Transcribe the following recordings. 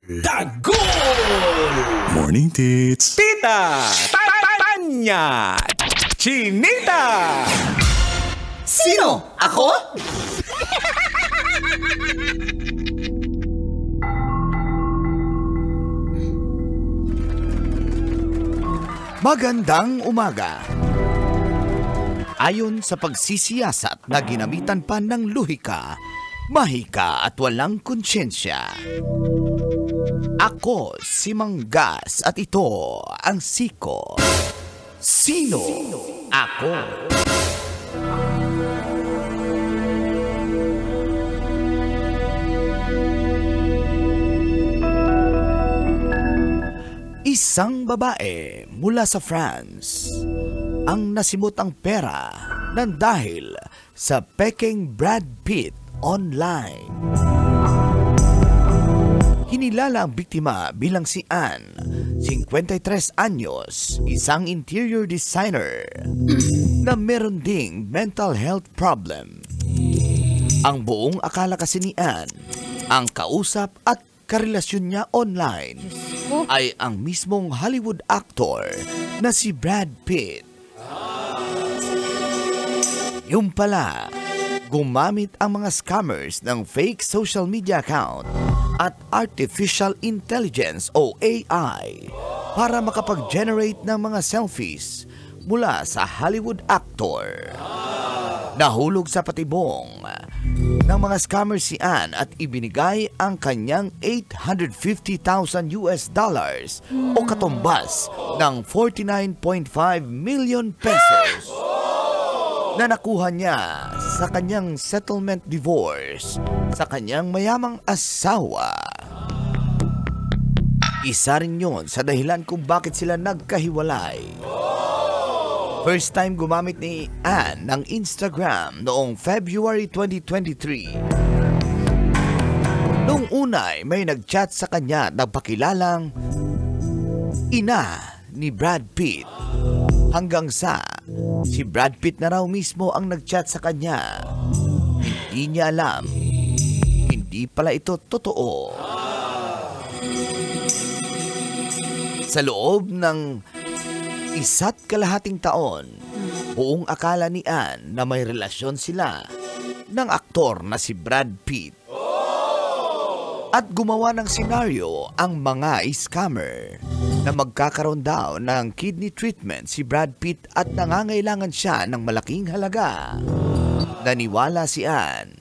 Dagol! Morning, Tits! Tita! Tanya! Chinita! Sino? Ako? Magandang umaga. Ayon sa pagsisiyasat na ginamitan pa ng luhika, mahika at walang konsyensya. Ako si Manggas at ito ang Siko. Sino ako? Isang babae mula sa France ang nasimot ang pera nang dahil sa peking Brad Pitt online. Hinilala ang biktima bilang si Anne, 53 anyos, isang interior designer na meron ding mental health problem. Ang buong akala kasi ni Anne, ang kausap at karelasyon niya online ay ang mismong Hollywood actor na si Brad Pitt. Yung pala, gumamit ang mga scammers ng fake social media account at artificial intelligence o AI para makapag-generate ng mga selfies mula sa Hollywood actor. Nahulog sa patibong ng mga scammers si Anne at ibinigay ang kanyang $850,000 o katumbas ng 49.5 million pesos na nakuha niya sa kanyang settlement divorce sa kanyang mayamang asawa. Isa rin yun sa dahilan kung bakit sila nagkahiwalay. First time gumamit ni Anne ng Instagram noong February 2023. Noong unay may nagchat sa kanya na pakilalang ina ni Brad Pitt. Hanggang sa si Brad Pitt na raw mismo ang nagchat sa kanya. Hindi niya alam. Hindi pala ito totoo. Sa loob ng 1.5 taon, buong akala ni Anne na may relasyon sila ng aktor na si Brad Pitt. At gumawa ng senaryo ang mga scammer na magkakaroon daw ng kidney treatment si Brad Pitt at nangangailangan siya ng malaking halaga. Naniwala si Anne.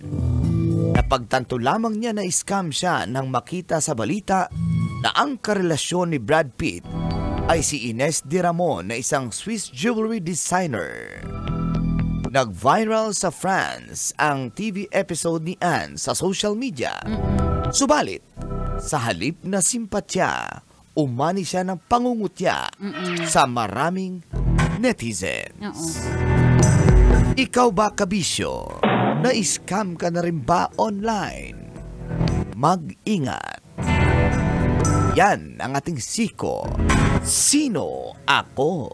Napagtanto lamang niya na scam siya nang makita sa balita na ang karelasyon ni Brad Pitt ay si Ines de Ramon na isang Swiss jewelry designer. Nag-viral sa France ang TV episode ni Anne sa social media. Subalit, sa halip na simpatya, umani siya ng pangungutya sa maraming netizens. Ikaw ba, kabisyo? Na-scam ka na rin ba online? Mag-ingat. Yan ang ating Siko. Sino ako?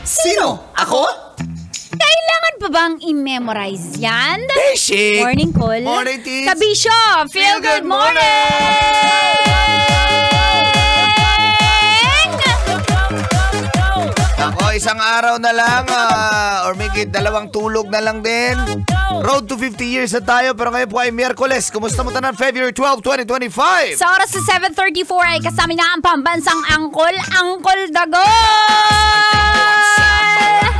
Sino? Ako? Kailangan pa bang i-memorize yan? Basic! Morning call. Morning, Tis! Kabisyo! Feel good morning! Ako, isang araw na lang, or may 2 tulog na lang din. Road to 50 years na tayo, pero ngayon po ay Miyerkules. Kumusta mo tanan? February 12, 2025. Sa oras sa 7:34 ay kasama na ang pambansang angkol, Angkol Dagol!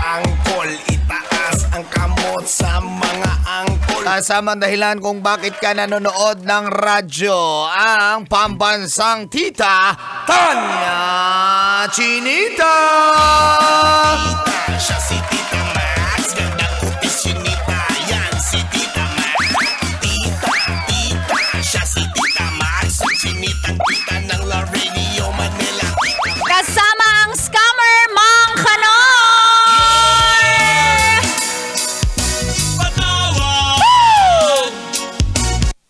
Angkol, itaas ang kamot sa mga angkol. Kasama ang dahilan kung bakit ka nanonood ng radyo, ang pambansang tita, Tanya Chinita! Siya si Tita Max, gandang kutis yun nita. Yan si Tita Max. Tita, siya si Tita Max. Sinitang tita ng La Radio Manila. Kasama ang scammer, Mang Kanor!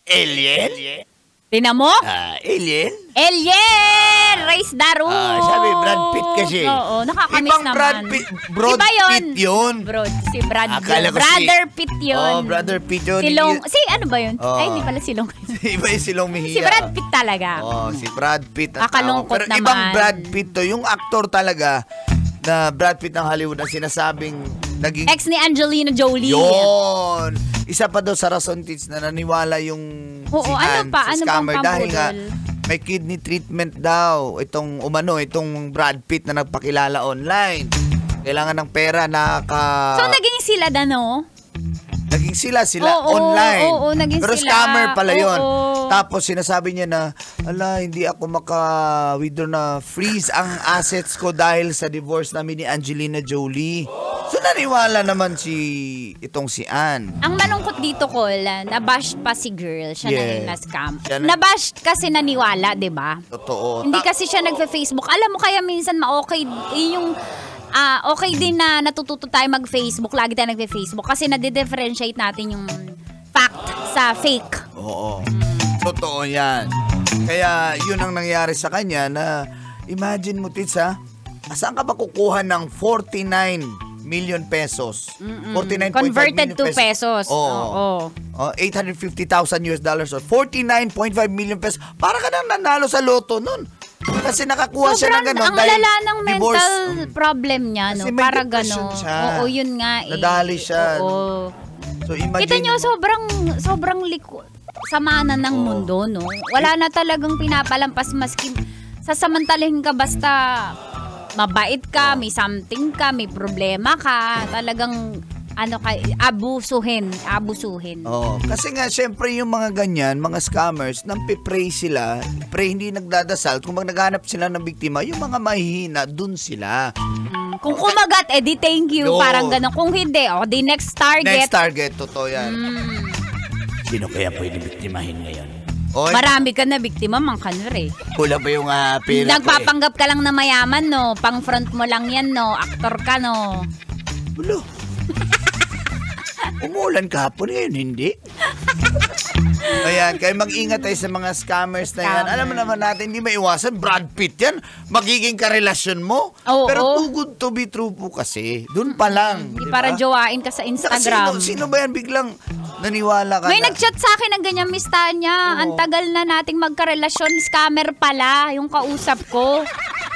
Alien? Tingnan mo? Alien? Alien! Race Daru. Sabi, Brad Pitt kasi. Oo, nakakamiss Ibang naman. Brad Pitt, Brad Iba yun. Pitt yun. Si Brad. Akala ko Brother Pitt yun. Brother Pitt yun. Ano ba yun? Ay, hindi pala Silong. Iba yung Silong Mejia. Si Brad Pitt talaga. Si Brad Pitt. Kakalungkot Pero naman. ibang Brad Pitt to. Yung actor talaga na Brad Pitt ng Hollywood na sinasabing naging... Ex ni Angelina Jolie. Yun! Isa pa daw sa rason tits na naniwala yung Oo, ano Ann pa? sa Ano scammer pang dahil nga pambudol? may kidney treatment daw itong Brad Pitt na nagpakilala online. Kailangan ng pera So, naging sila Naging sila Oo, online. oo, naging Pero sila. scammer pala yun. Oo. Tapos sinasabi niya na, hindi ako maka-withdraw na freeze ang assets ko dahil sa divorce namin ni Angelina Jolie. So naniwala naman si Ann. Ang malungkot dito, Col, nabash pa si girl. Siya na yung na-scam. Nabash kasi naniwala, di ba? Totoo. Hindi kasi siya nagfe-Facebook. Alam mo kaya minsan okay yung... okay din na natututo tayo mag-Facebook. Lagi tayo nagfe-Facebook. Kasi nade-differentiate natin yung fact sa fake. Oo. Totoo yan. Kaya yun ang nangyari sa kanya na imagine mo, Tits, saan ka ba kukuha ng 49 million pesos? 49.5 Converted million to pesos. Oo. 850,000 US dollars or 49.5 million pesos. Para ka nang nanalo sa loto nun. Kasi nakakuha siya ng gano'n. Ang lala ng mental divorce. problem niya, no? Kasi may Para depression gano'n. siya. Oo, yun nga eh. Nadali siya. Oo. So imagine. Kita nyo, sobrang sama na ng mundo, no? Wala na talagang pinapalampas maski sasamantalahin ka basta mabait ka, may something ka, may problema ka, talagang abusuhin. Kasi nga, syempre yung mga ganyan, mga scammers, nang pipray sila, hindi nagdadasal, kung naghanap sila ng biktima, yung mga mahihina, dun sila. Kung kumagat, di thank you, parang gano'n. Kung hindi, di next target. Next target, totoo yan. Sino kaya pwede biktimahin ngayon? Marami ka na biktima, Mang Kanwer eh. Kulang ba yung pera Nagpapanggap ka lang na mayaman, no? Pang front mo lang yan, no? Aktor ka, no? Bulo. Umulan kahapon ngayon, hindi? Ayan, kaya mag-ingat tayo sa mga scammers na yan. Alam mo naman natin, hindi maiwasan. Brad Pitt yan. Magiging karelasyon mo. Pero too good to be true po kasi. Doon pa lang. Hindi para jowain ka sa Instagram. Sino ba yan biglang naniwala ka May nag-chat sa akin ng ganyan, Miss Tanya. Ang tagal na nating magkarelasyon. Scammer pala yung kausap ko.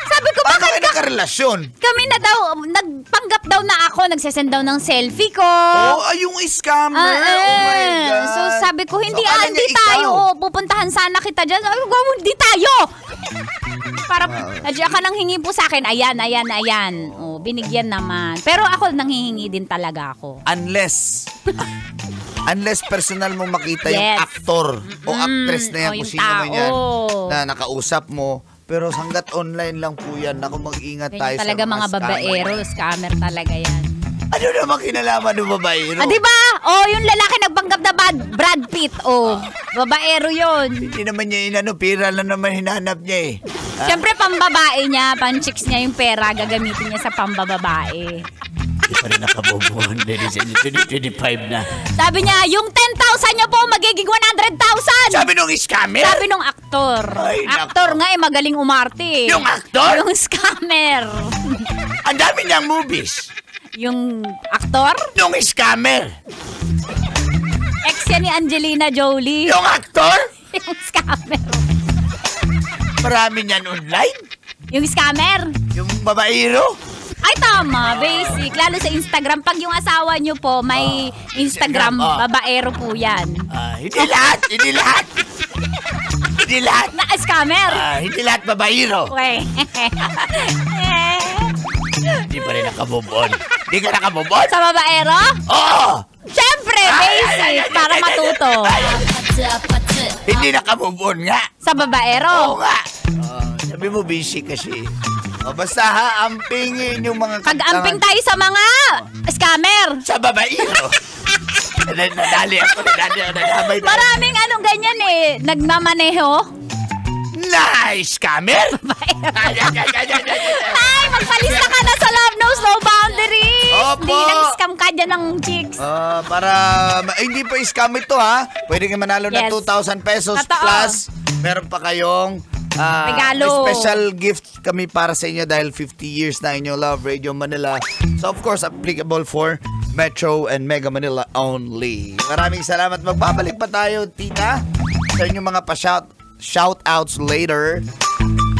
Sabi ko, paano bakit kayo nagkarelasyon? Kami na daw, nagpanggap daw na ako, nagsasend daw ng selfie ko. Yung scammer. Oh my God. So sabi ko, hindi ikaw. tayo. Pupuntahan sana kita dyan. Sabi ko, hindi tayo. Para, ka nang hingi po sa akin. Ayan. Binigyan naman. Pero ako, nanghihingi din talaga ako. Unless personal mo makita yung aktor o actress na yan, kung sino man yan, na nakausap mo. Pero hanggat online lang po yan, mag-ingat tayo sa talaga mga babaero, scammer talaga yan. Ano naman kinalaman ng babaero? Diba? Yung lalaki nagpanggap na Brad Pitt. Babaero yun. Hindi naman niya pira lang naman hinanap niya eh. Siyempre, pambabae niya, pan-chicks niya yung pera, gagamitin niya sa pambababae. Hindi pa rin nakabubuhan. 2025 na. Sabi niya, yung 10,000 niyo po magiging 100,000. Sabi nung scammer? Sabi nung aktor. Ay, Aktor nga magaling umarte. Yung aktor? Yung scammer. Ang dami niyang movies. Yung aktor? Yung scammer. Ex yan ni Angelina Jolie. Yung aktor? Yung scammer. Marami niyan online. Yung scammer? Yung babaero? Ay, tama. Basic. Lalo sa Instagram. Pag yung asawa nyo po, may Instagram, babaero po yan. Hindi lahat. Hindi lahat. Na scammer? Hindi lahat babaero. Okay. Hindi pa rin nakabubon. Hindi ka nakabubon? Sa babaero? Oo. Siyempre, basic. Para matuto. Hindi nakabubon nga. Sa babaero? Oo nga. Sabi mo busy kasi. Basta ampingin yung mga Pag-amping tayo sa mga scammer. sa babaero. Nadali ako. Maraming ganyan eh. Nagmamaneho. Nice, scammer! Ay, magpalista ka na sa Love Knows No Boundaries. Opo. Hindi nag-scam ka dyan ng chicks. Para, hindi pa scam ito ha. Pwede kayo manalo ng Yes. 2,000 pesos Totoo. plus meron pa kayong Regalo. May special gift kami para sa inyo dahil 50 years na inyong Love Radio Manila. So of course, applicable for Metro and Mega Manila only. Maraming salamat. Magbabalik pa tayo, tita, sa inyong mga shoutouts later.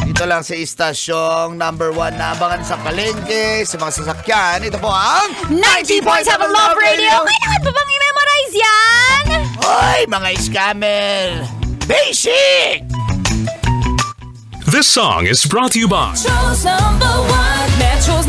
Dito lang sa istasyong number 1 na abangan sa palengke, sa mga sasakyan. Ito po ang 90.7 Love Radio. Kailangan pa bang i-memorize yan? Hoy, mga scammer! Basic! This song is brought to you by Metro's #1, Metro